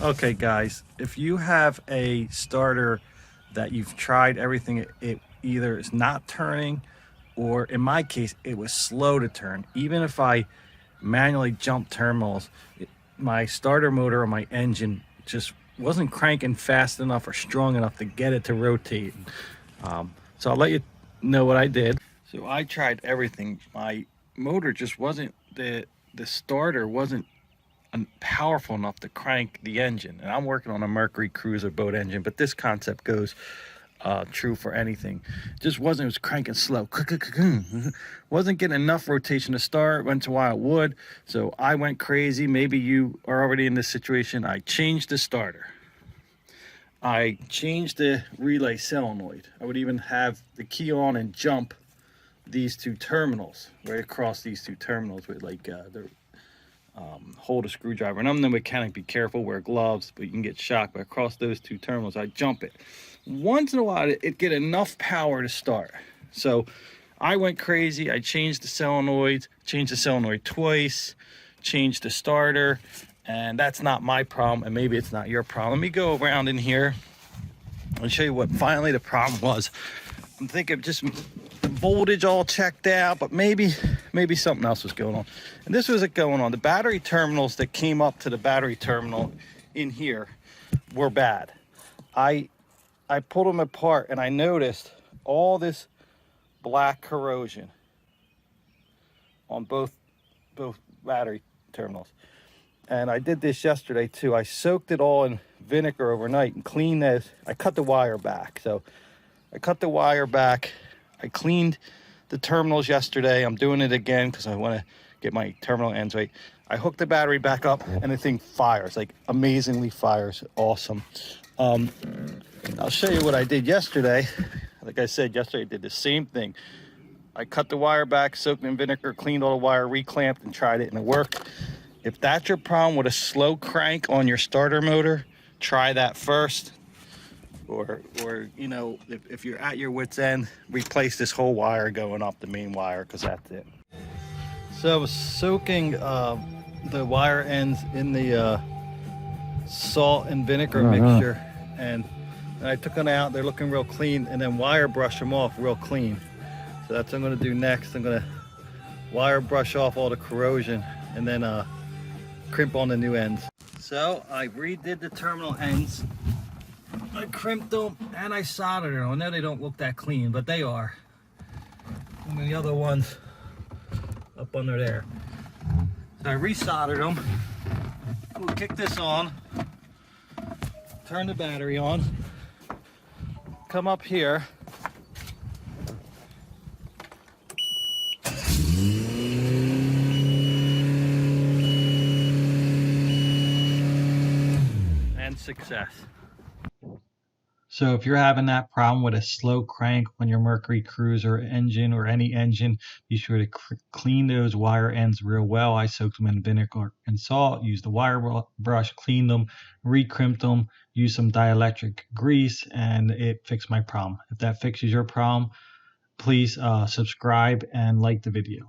Okay guys, if you have a starter that you've tried everything, it either is not turning, or in my case it was slow to turn. Even if I manually jumped terminals, my starter motor or my engine just wasn't cranking fast enough or strong enough to get it to rotate. So I'll let you know what I did. So I tried everything. My motor just wasn't, the starter wasn't powerful enough to crank the engine. And I'm working on a Mercury Cruiser boat engine, but this concept goes true for anything. Just wasn't, it was cranking slow. Wasn't getting enough rotation to start. Went to while it would. So I went crazy. Maybe you are already in this situation. I changed the starter. I changed the relay solenoid. I would even have the key on and jump these two terminals, right across these two terminals with like the hold a screwdriver. And I'm the mechanic, be careful, wear gloves, but you can get shocked. But across those two terminals, I jump it. Once in a while, it get enough power to start. So I went crazy. I changed the solenoids, changed the solenoid twice, changed the starter, and that's not my problem, and maybe it's not your problem. Let me go around in here and show you what finally the problem was. I'm thinking just the voltage all checked out, but maybe something else was going on. And this was going on. The battery terminals that came up to the battery terminal in here were bad. I pulled them apart and I noticed all this black corrosion on both battery terminals. And I did this yesterday too. I soaked it all in vinegar overnight and cleaned this. I cut the wire back. So I cut the wire back. I cleaned the terminals yesterday. I'm doing it again because I want to get my terminal ends right. I hooked the battery back up and the thing fires, like amazingly fires. Awesome. I'll show you what I did yesterday. Like I said, yesterday I did the same thing. I cut the wire back, soaked in vinegar, cleaned all the wire, reclamped, and tried it, and it worked. If that's your problem with a slow crank on your starter motor, try that first. Or you know, if you're at your wit's end, replace this whole wire going up the main wire, because that's it. So I was soaking the wire ends in the salt and vinegar mixture, and I took them out. They're looking real clean, and then wire brush them off real clean. So that's what I'm going to do next. I'm going to wire brush off all the corrosion and then crimp on the new ends. So I redid the terminal ends. I crimped them and I soldered them. I know they don't look that clean, but they are. And the other ones up under there. So I resoldered them. We'll kick this on, turn the battery on, come up here, and success. So if you're having that problem with a slow crank on your Mercury Cruiser engine or any engine, be sure to clean those wire ends real well. I soaked them in vinegar and salt, used the wire brush, cleaned them, re-crimped them, used some dielectric grease, and it fixed my problem. If that fixes your problem, please subscribe and like the video.